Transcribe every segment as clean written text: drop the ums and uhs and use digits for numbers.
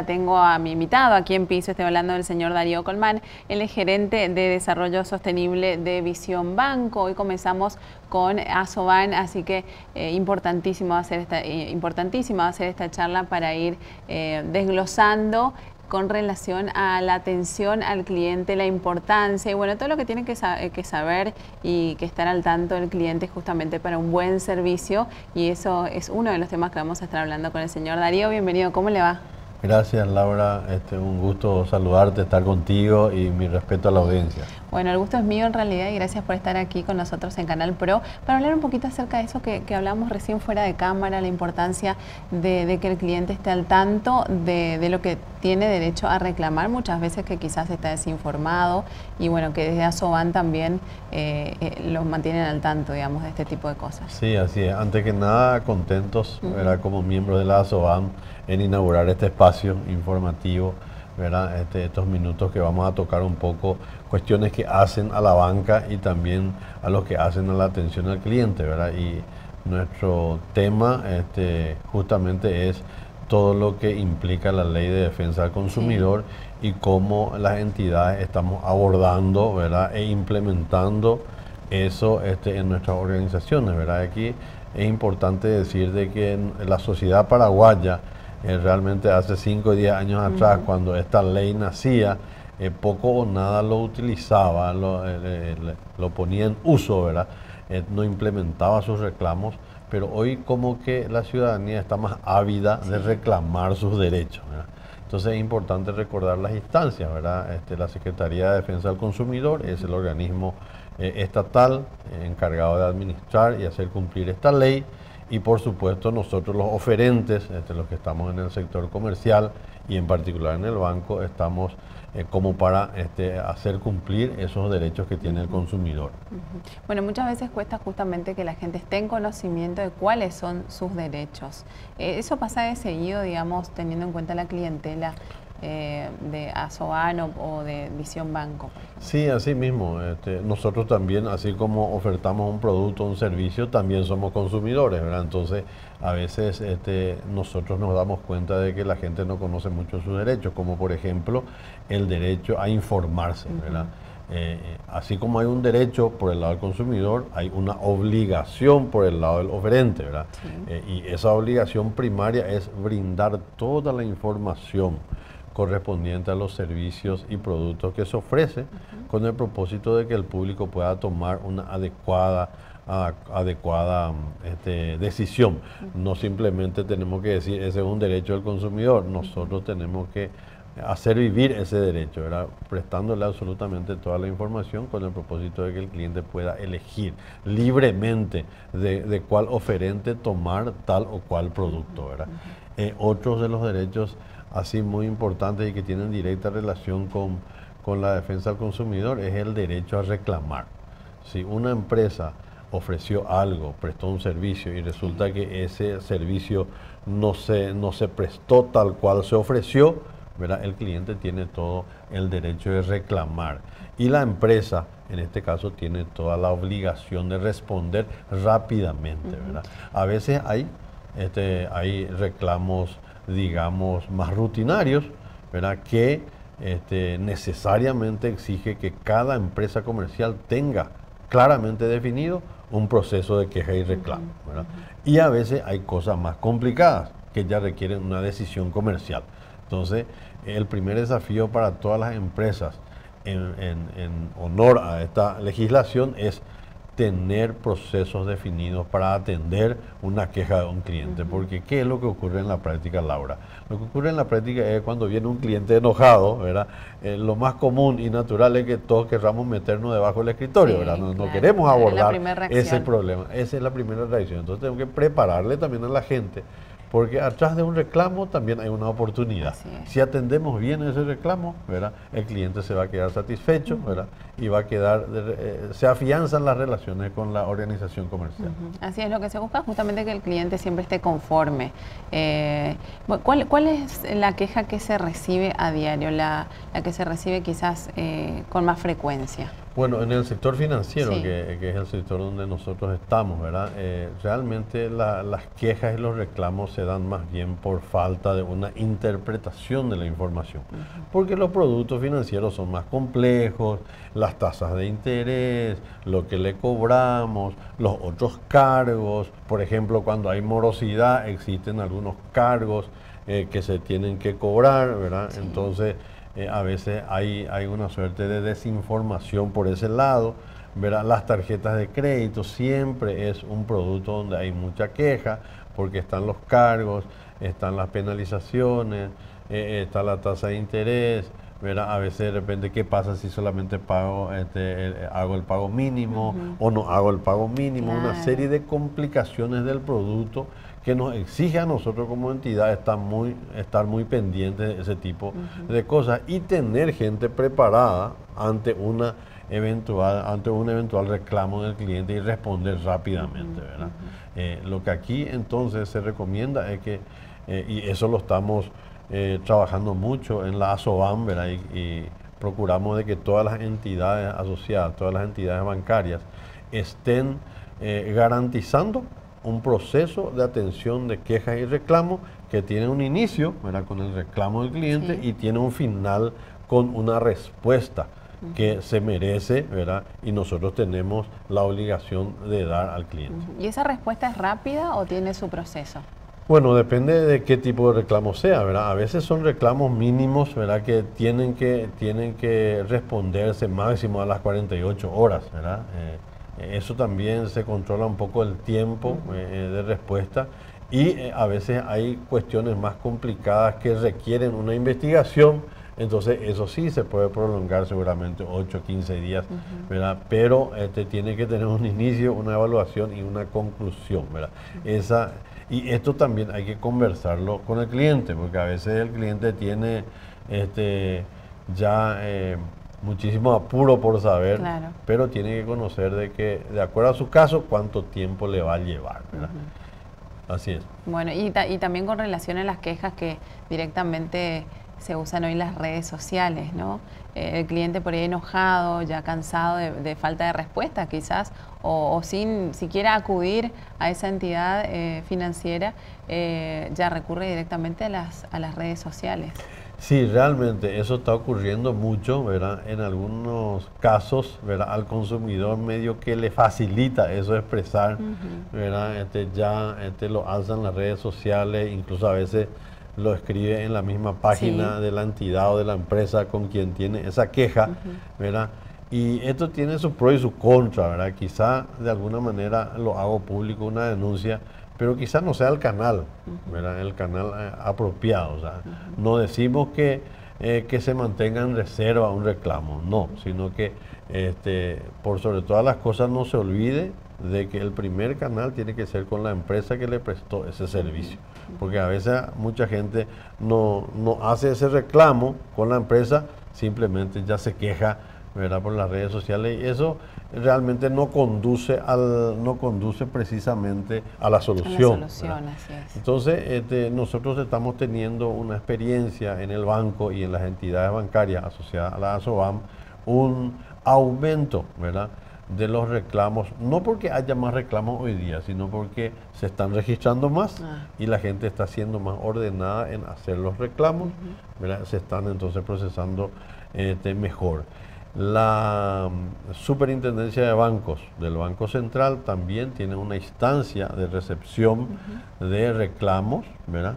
Tengo a mi invitado aquí en piso, estoy hablando del señor Darío Colmán, él es gerente de Desarrollo Sostenible de Visión Banco. Hoy comenzamos con Asoban, así que importantísimo hacer esta charla para ir desglosando con relación a la atención al cliente, la importancia y bueno, todo lo que tiene que saber y que estar al tanto del cliente justamente para un buen servicio, y eso es uno de los temas que vamos a estar hablando con el señor Darío. Bienvenido, ¿cómo le va? Gracias, Laura, un gusto saludarte, estar contigo y mi respeto a la audiencia. Bueno, el gusto es mío en realidad y gracias por estar aquí con nosotros en Canal Pro para hablar un poquito acerca de eso que hablamos recién fuera de cámara, la importancia de que el cliente esté al tanto de lo que tiene derecho a reclamar, muchas veces que quizás está desinformado, y bueno, que desde Asoban también los mantienen al tanto, digamos, de este tipo de cosas. Sí, así es. Antes que nada, contentos, ¿verdad? Como miembros de la Asoban en inaugurar este espacio informativo, ¿verdad? Estos minutos que vamos a tocar un poco cuestiones que hacen a la banca y también a los que hacen a la atención al cliente, ¿verdad? Y nuestro tema justamente es todo lo que implica la Ley de Defensa del Consumidor, sí, y cómo las entidades estamos abordando, ¿verdad? E implementando eso en nuestras organizaciones, ¿verdad? Aquí es importante decir de que en la sociedad paraguaya, realmente hace 5 o 10 años atrás, cuando esta ley nacía, poco o nada lo utilizaba, lo ponía en uso, ¿verdad? No implementaba sus reclamos, pero hoy como que la ciudadanía está más ávida de reclamar sus derechos, ¿verdad? Entonces es importante recordar las instancias, ¿verdad? La Secretaría de Defensa del Consumidor es el organismo estatal encargado de administrar y hacer cumplir esta ley. Y por supuesto nosotros los oferentes, los que estamos en el sector comercial y en particular en el banco, estamos como para hacer cumplir esos derechos que tiene el consumidor. Bueno, muchas veces cuesta justamente que la gente esté en conocimiento de cuáles son sus derechos. Eso pasa de seguido, digamos, teniendo en cuenta la clientela de Asoban o de Visión Banco. Sí, así mismo. Nosotros también, así como ofertamos un producto o un servicio, también somos consumidores, ¿verdad? Entonces, a veces nosotros nos damos cuenta de que la gente no conoce mucho sus derechos, como por ejemplo el derecho a informarse, ¿verdad? Así como hay un derecho por el lado del consumidor, hay una obligación por el lado del oferente, ¿verdad? Sí. Y esa obligación primaria es brindar toda la información correspondiente a los servicios y productos que se ofrece, con el propósito de que el público pueda tomar una adecuada decisión. No simplemente tenemos que decir ese es un derecho del consumidor, nosotros tenemos que hacer vivir ese derecho, ¿verdad? Prestándole absolutamente toda la información con el propósito de que el cliente pueda elegir libremente de cuál oferente tomar tal o cual producto, ¿verdad? Otros de los derechos así muy importantes y que tienen directa relación con la defensa del consumidor es el derecho a reclamar. Si una empresa ofreció algo, prestó un servicio y resulta que ese servicio no se prestó tal cual se ofreció, ¿verdad? El cliente tiene todo el derecho de reclamar. Y la empresa, en este caso, tiene toda la obligación de responder rápidamente, ¿verdad? A veces hay reclamos, digamos, más rutinarios, ¿verdad? Que necesariamente exige que cada empresa comercial tenga claramente definido un proceso de queja y reclamo, ¿verdad? Y a veces hay cosas más complicadas que ya requieren una decisión comercial. Entonces, el primer desafío para todas las empresas en honor a esta legislación es tener procesos definidos para atender una queja de un cliente. Porque ¿qué es lo que ocurre en la práctica, Laura? Lo que ocurre en la práctica es cuando viene un cliente enojado, ¿verdad? Lo más común y natural es que todos querramos meternos debajo del escritorio, ¿verdad? No queremos abordar ese problema. Esa es la primera reacción. Entonces tenemos que prepararle también a la gente, porque atrás de un reclamo también hay una oportunidad. Si atendemos bien ese reclamo, ¿verdad? El cliente se va a quedar satisfecho, ¿verdad? Y va a quedar, se afianzan las relaciones con la organización comercial. Así es, lo que se busca justamente que el cliente siempre esté conforme. ¿Cuál es la queja que se recibe a diario, la que se recibe quizás con más frecuencia? Bueno, en el sector financiero, Sí. que es el sector donde nosotros estamos, ¿verdad? Realmente las quejas y los reclamos se dan más bien por falta de una interpretación de la información, porque los productos financieros son más complejos, las tasas de interés, lo que le cobramos, los otros cargos, por ejemplo, cuando hay morosidad existen algunos cargos que se tienen que cobrar, ¿verdad? Sí. Entonces, a veces hay una suerte de desinformación por ese lado, ¿verdad? Las tarjetas de crédito siempre es un producto donde hay mucha queja, porque están los cargos, están las penalizaciones, está la tasa de interés, ¿verdad? A veces de repente, ¿qué pasa si solamente hago el pago mínimo o no hago el pago mínimo? Una Claro. serie de complicaciones del producto que nos exige a nosotros como entidad estar muy pendientes de ese tipo de cosas y tener gente preparada ante un eventual reclamo del cliente y responder rápidamente, ¿verdad? Lo que aquí entonces se recomienda es que, y eso lo estamos trabajando mucho en la ASOBAN, ¿verdad? Y procuramos de que todas las entidades asociadas, todas las entidades bancarias estén garantizando un proceso de atención de quejas y reclamos que tiene un inicio, ¿verdad?, con el reclamo del cliente, Sí. y tiene un final con una respuesta que se merece, ¿verdad? Y nosotros tenemos la obligación de dar al cliente. ¿Y esa respuesta es rápida o tiene su proceso? Bueno, depende de qué tipo de reclamo sea, ¿verdad? A veces son reclamos mínimos, ¿verdad? Que tienen que responderse máximo a las 48 horas, ¿verdad? Eso también se controla un poco el tiempo de respuesta, y a veces hay cuestiones más complicadas que requieren una investigación, entonces eso sí se puede prolongar seguramente 8 o 15 días, ¿verdad? Pero tiene que tener un inicio, una evaluación y una conclusión, ¿verdad? Y esto también hay que conversarlo con el cliente, porque a veces el cliente tiene ya muchísimo apuro por saber, Claro. pero tiene que conocer de que, de acuerdo a su caso, cuánto tiempo le va a llevar, ¿verdad? Así es. Bueno, y también con relación a las quejas que directamente se usan hoy las redes sociales, ¿no? El cliente por ahí enojado, ya cansado de falta de respuesta quizás, o sin siquiera acudir a esa entidad financiera, ya recurre directamente a las redes sociales. Sí, realmente eso está ocurriendo mucho, ¿verdad? En algunos casos, ¿verdad? Al consumidor medio que le facilita eso expresar, ¿verdad? Ya lo alzan las redes sociales, incluso a veces lo escribe en la misma página Sí. de la entidad o de la empresa con quien tiene esa queja, ¿verdad? Y esto tiene su pro y su contra, ¿verdad? Quizá de alguna manera lo hago público, una denuncia, pero quizás no sea el canal, ¿verdad? El canal apropiado. O sea, no decimos que se mantenga en reserva un reclamo, no, sino que por sobre todas las cosas no se olvide de que el primer canal tiene que ser con la empresa que le prestó ese servicio, porque a veces mucha gente no hace ese reclamo con la empresa, simplemente ya se queja, ¿verdad?, por las redes sociales, y eso realmente no conduce precisamente a la solución. Así es. Entonces, nosotros estamos teniendo una experiencia en el banco y en las entidades bancarias asociadas a la ASOBAM, un aumento, ¿verdad?, de los reclamos, no porque haya más reclamos hoy día, sino porque se están registrando más y la gente está siendo más ordenada en hacer los reclamos, ¿verdad? Se están entonces procesando mejor. La Superintendencia de Bancos del Banco Central también tiene una instancia de recepción de reclamos, ¿verdad?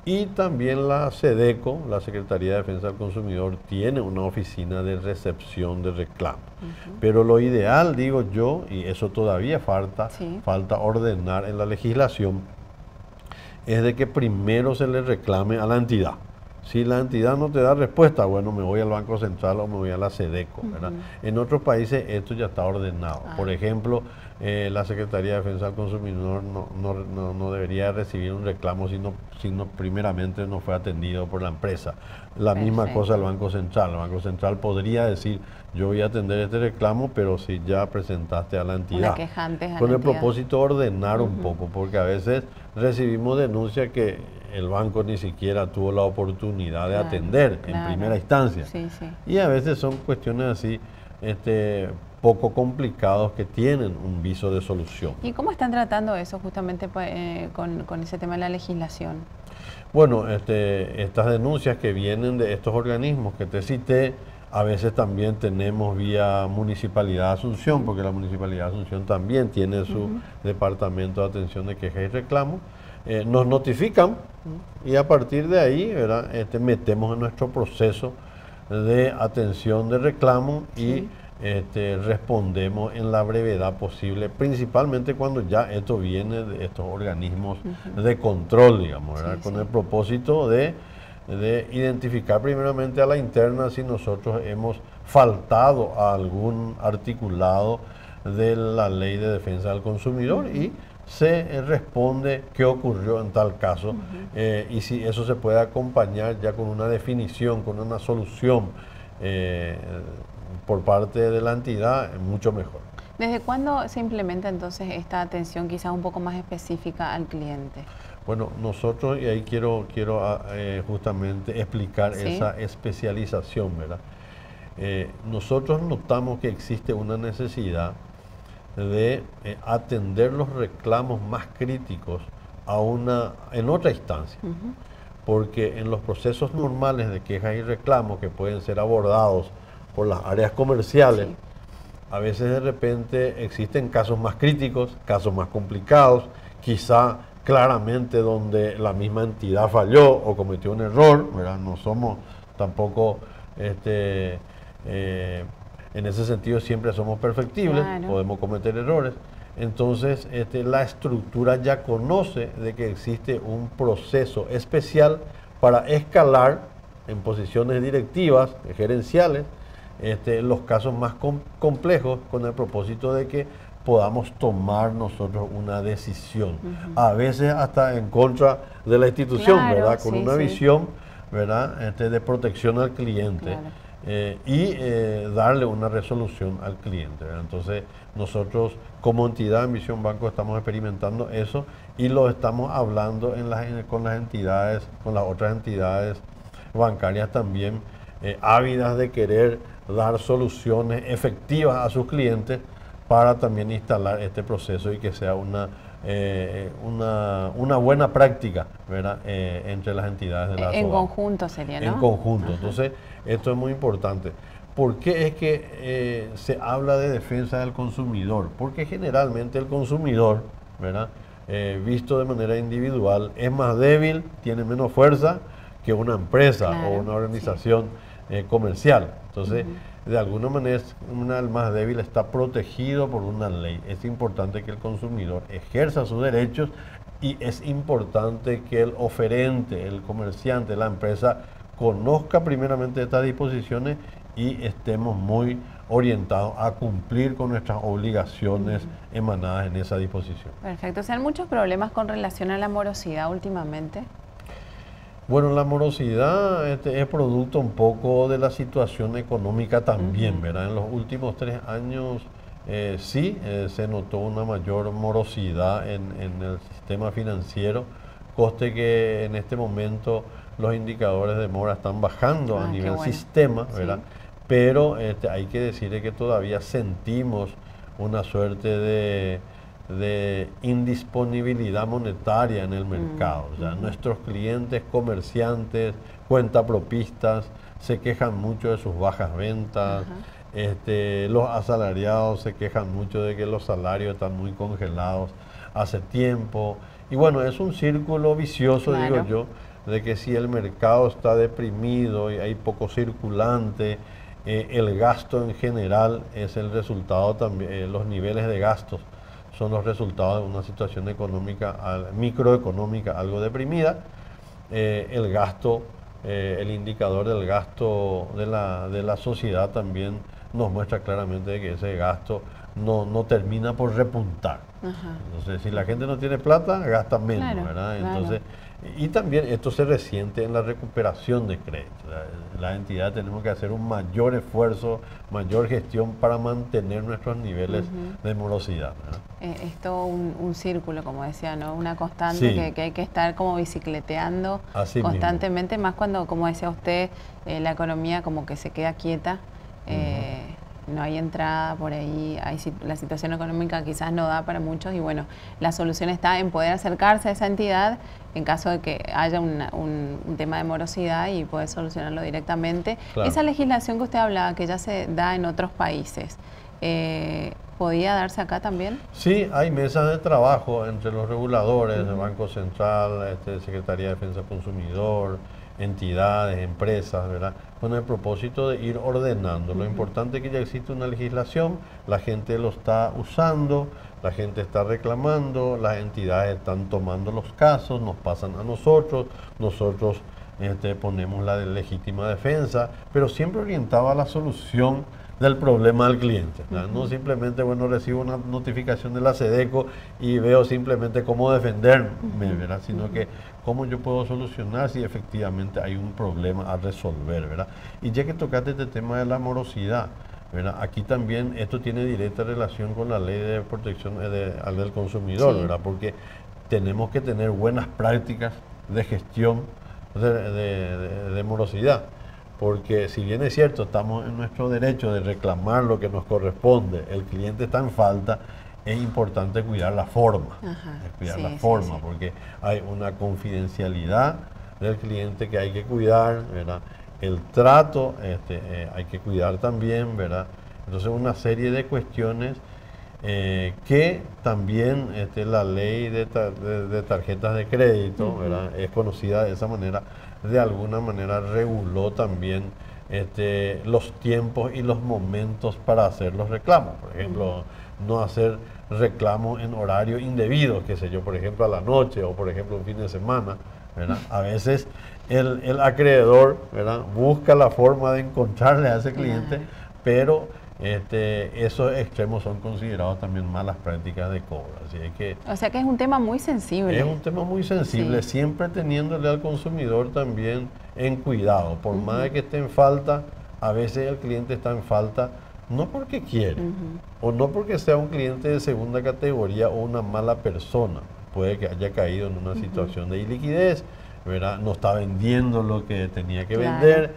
Y también la SEDECO, la Secretaría de Defensa del Consumidor, tiene una oficina de recepción de reclamos. Pero lo ideal, digo yo, y eso todavía falta ordenar en la legislación, es de que primero se le reclame a la entidad. Si la entidad no te da respuesta, bueno, me voy al Banco Central o me voy a la SEDECO, ¿verdad? En otros países esto ya está ordenado. Por ejemplo, la Secretaría de Defensa del Consumidor no debería recibir un reclamo si primeramente no fue atendido por la empresa. La misma cosa el Banco Central. El Banco Central podría decir, yo voy a atender este reclamo, pero si ya presentaste a la entidad. Una queja antes a la con el entidad. propósito de ordenar un poco, porque a veces recibimos denuncias que el banco ni siquiera tuvo la oportunidad de atender en primera instancia. Sí. Y a veces son cuestiones así poco complicados que tienen un viso de solución. ¿Y cómo están tratando eso justamente con ese tema de la legislación? Bueno, estas denuncias que vienen de estos organismos que te cité, a veces también tenemos vía Municipalidad de Asunción, porque la Municipalidad de Asunción también tiene su departamento de atención de quejas y reclamos. Nos notifican y a partir de ahí, ¿verdad? Metemos en nuestro proceso de atención de reclamo y respondemos en la brevedad posible, principalmente cuando ya esto viene de estos organismos de control, digamos, ¿verdad? Con el propósito de identificar primeramente a la interna si nosotros hemos faltado a algún articulado de la Ley de Defensa del Consumidor y se responde qué ocurrió en tal caso y si eso se puede acompañar ya con una definición, con una solución por parte de la entidad, mucho mejor. ¿Desde cuándo se implementa entonces esta atención quizás un poco más específica al cliente? Bueno, nosotros, y ahí quiero justamente explicar esa especialización, ¿verdad? Nosotros notamos que existe una necesidad de atender los reclamos más críticos en otra instancia. Porque en los procesos normales de quejas y reclamos que pueden ser abordados por las áreas comerciales, a veces de repente existen casos más críticos, casos más complicados, quizá claramente donde la misma entidad falló o cometió un error, ¿verdad? No somos tampoco, en ese sentido siempre somos perfectibles, podemos cometer errores. Entonces, la estructura ya conoce de que existe un proceso especial para escalar en posiciones directivas, gerenciales, los casos más complejos con el propósito de que podamos tomar nosotros una decisión, a veces hasta en contra de la institución, ¿verdad? Con una visión, ¿verdad? De protección al cliente. Y darle una resolución al cliente, ¿verdad? Entonces nosotros como entidad en Visión Banco estamos experimentando eso y lo estamos hablando con las entidades, con las otras entidades bancarias también, ávidas de querer dar soluciones efectivas a sus clientes para también instalar este proceso y que sea una buena práctica, ¿verdad? Entre las entidades de la En conjunto sería, ¿no? En conjunto. Entonces, esto es muy importante. ¿Por qué es que se habla de defensa del consumidor? Porque generalmente el consumidor, ¿verdad? Visto de manera individual, es más débil, tiene menos fuerza que una empresa o una organización comercial. Entonces, de alguna manera, el más débil está protegido por una ley. Es importante que el consumidor ejerza sus derechos y es importante que el oferente, el comerciante, la empresa, conozca primeramente estas disposiciones y estemos muy orientados a cumplir con nuestras obligaciones emanadas en esa disposición. Perfecto. ¿Se han muchos problemas con relación a la morosidad últimamente? Bueno, la morosidad es producto un poco de la situación económica también, ¿verdad? En los últimos 3 años se notó una mayor morosidad en el sistema financiero, coste que en este momento los indicadores de mora están bajando a nivel sistema, ¿verdad? Pero hay que decir que todavía sentimos una suerte de indisponibilidad monetaria en el mercado. O sea, nuestros clientes, comerciantes, cuentapropistas, se quejan mucho de sus bajas ventas. Los asalariados se quejan mucho de que los salarios están muy congelados hace tiempo. Y bueno, es un círculo vicioso, digo yo, de que si el mercado está deprimido y hay poco circulante, el gasto en general es el resultado también, los niveles de gastos son los resultados de una situación económica, microeconómica algo deprimida. El gasto, el indicador del gasto de la sociedad también nos muestra claramente que ese gasto no termina por repuntar. Entonces, si la gente no tiene plata, gasta menos, ¿verdad? Entonces, y también esto se resiente en la recuperación de crédito. La entidad tenemos que hacer un mayor esfuerzo, mayor gestión para mantener nuestros niveles de morosidad, ¿verdad? Es todo un círculo, como decía, ¿no? Una constante que hay que estar como bicicleteando constantemente, más cuando, como decía usted, la economía como que se queda quieta. no hay entrada por ahí, la situación económica quizás no da para muchos y bueno, la solución está en poder acercarse a esa entidad en caso de que haya un tema de morosidad y poder solucionarlo directamente. Claro. Esa legislación que usted hablaba, que ya se da en otros países, ¿podía darse acá también? Sí, hay mesas de trabajo entre los reguladores, el Banco Central, Secretaría de Defensa del Consumidor, entidades, empresas, ¿verdad? Con el propósito de ir ordenando. Lo importante es que ya existe una legislación, la gente lo está usando, la gente está reclamando, las entidades están tomando los casos, nos pasan a nosotros ponemos la de legítima defensa, pero siempre orientado a la solución del problema del cliente, ¿verdad? No simplemente, bueno, recibo una notificación de la SEDECO y veo simplemente cómo defenderme, ¿verdad? Sino que cómo yo puedo solucionar si efectivamente hay un problema a resolver, ¿verdad? Y ya que tocaste este tema de la morosidad, ¿verdad? Aquí también esto tiene directa relación con la ley de protección del consumidor, sí, ¿verdad? Porque tenemos que tener buenas prácticas de gestión de morosidad. Porque si bien es cierto, estamos en nuestro derecho de reclamar lo que nos corresponde, el cliente está en falta, es importante cuidar la forma, porque hay una confidencialidad del cliente que hay que cuidar, ¿verdad? El trato hay que cuidar también, ¿verdad? Entonces una serie de cuestiones que también la ley de tarjetas de crédito, ¿verdad? Es conocida de esa manera, de alguna manera reguló también los tiempos y los momentos para hacer los reclamos. Por ejemplo, no hacer reclamos en horario indebido, qué sé yo, por ejemplo a la noche o por ejemplo un fin de semana, ¿verdad? A veces el acreedor, ¿verdad?, busca la forma de encontrarle a ese cliente, pero esos extremos son considerados también malas prácticas de cobro. Así es que, o sea que es un tema muy sensible. Es un tema muy sensible, sí, siempre teniéndole al consumidor también en cuidado. Por más de que esté en falta, a veces el cliente está en falta no porque quiere, o no porque sea un cliente de segunda categoría o una mala persona. Puede que haya caído en una situación de iliquidez, ¿verdad? No está vendiendo lo que tenía que vender,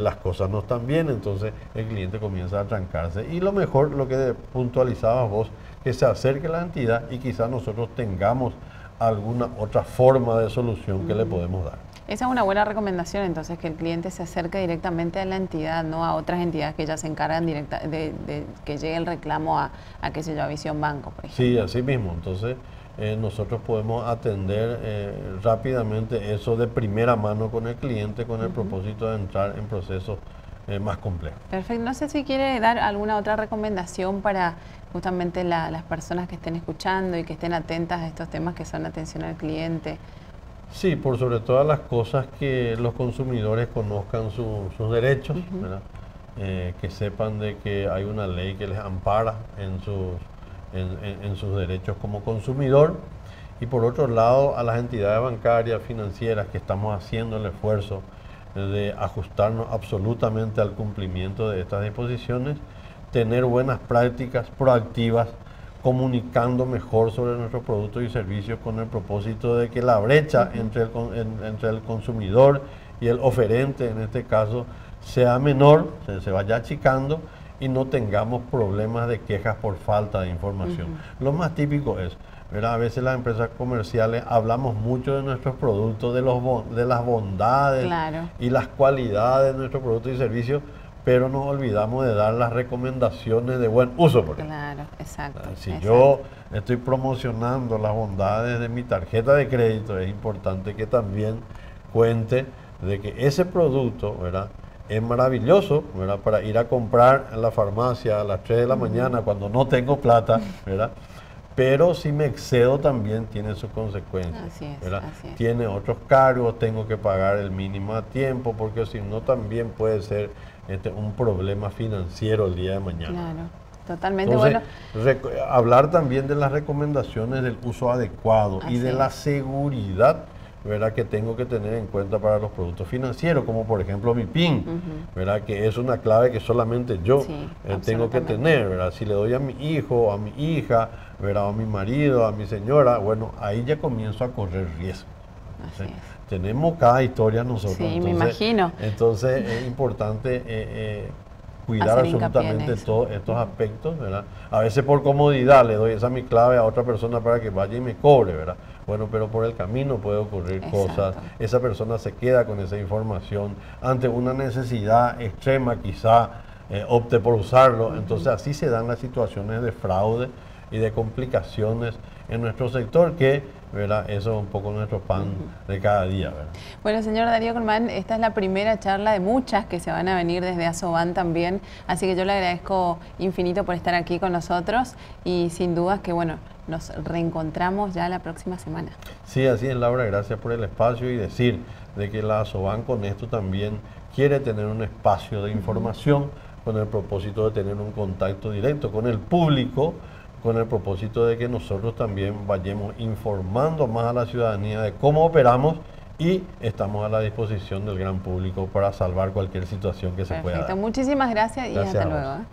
las cosas no están bien, entonces el cliente comienza a trancarse. Y lo mejor, lo que puntualizabas vos, que se acerque la entidad y quizás nosotros tengamos alguna otra forma de solución que le podemos dar. Esa es una buena recomendación, entonces, que el cliente se acerque directamente a la entidad, no a otras entidades que ya se encargan de que llegue el reclamo a qué sé yo, a Visión Banco, por ejemplo. Sí, así mismo. Entonces, nosotros podemos atender rápidamente eso de primera mano con el cliente con el propósito de entrar en procesos más complejos. Perfecto. No sé si quiere dar alguna otra recomendación para justamente las personas que estén escuchando y que estén atentas a estos temas que son atención al cliente. Sí, por sobre todas las cosas que los consumidores conozcan sus derechos, ¿verdad? Que sepan de que hay una ley que les ampara en sus derechos como consumidor, y por otro lado a las entidades bancarias, financieras, que estamos haciendo el esfuerzo de ajustarnos absolutamente al cumplimiento de estas disposiciones, tener buenas prácticas proactivas, comunicando mejor sobre nuestros productos y servicios con el propósito de que la brecha entre el consumidor y el oferente, en este caso, sea menor, se vaya achicando y no tengamos problemas de quejas por falta de información. Lo más típico es, ¿verdad? A veces las empresas comerciales hablamos mucho de nuestros productos, de las bondades y las cualidades de nuestros productos y servicios, pero nos olvidamos de dar las recomendaciones de buen uso. Por ejemplo. Claro, exacto. Si yo estoy promocionando las bondades de mi tarjeta de crédito, es importante que también cuente de que ese producto, ¿verdad?, es maravilloso, ¿verdad?, para ir a comprar en la farmacia a las 3 de la mañana cuando no tengo plata, ¿verdad? Pero si me excedo también tiene sus consecuencias. Así es, ¿verdad? así es. Tiene otros cargos, tengo que pagar el mínimo a tiempo, porque si no también puede ser un problema financiero el día de mañana. Claro, totalmente. Entonces, bueno, hablar también de las recomendaciones del uso adecuado y de la seguridad, ¿verdad?, que tengo que tener en cuenta para los productos financieros, como por ejemplo mi PIN, ¿verdad?, que es una clave que solamente yo tengo que tener, ¿verdad? Si le doy a mi hijo, a mi hija, ¿verdad?, a mi marido, a mi señora, bueno, ahí ya comienzo a correr riesgo. Así es. Tenemos cada historia nosotros. Sí, entonces, me imagino. Entonces es importante cuidar hacer hincapié en absolutamente eso. todos estos aspectos, ¿verdad? A veces por comodidad le doy esa mi clave a otra persona para que vaya y me cobre, ¿verdad? Bueno, pero por el camino puede ocurrir cosas, esa persona se queda con esa información, ante una necesidad extrema quizá opte por usarlo, entonces así se dan las situaciones de fraude y de complicaciones en nuestro sector que, ¿verdad? Eso es un poco nuestro pan de cada día, ¿verdad? Bueno, señor Darío Colmán, esta es la primera charla de muchas que se van a venir desde Asoban también, así que yo le agradezco infinito por estar aquí con nosotros y sin dudas que, bueno, nos reencontramos ya la próxima semana. Sí, así es, Laura, gracias por el espacio y decir de que la Asoban con esto también quiere tener un espacio de información con el propósito de tener un contacto directo con el público, con el propósito de que nosotros también vayamos informando más a la ciudadanía de cómo operamos y estamos a la disposición del gran público para salvar cualquier situación que se pueda dar. Muchísimas gracias y Gracias hasta luego.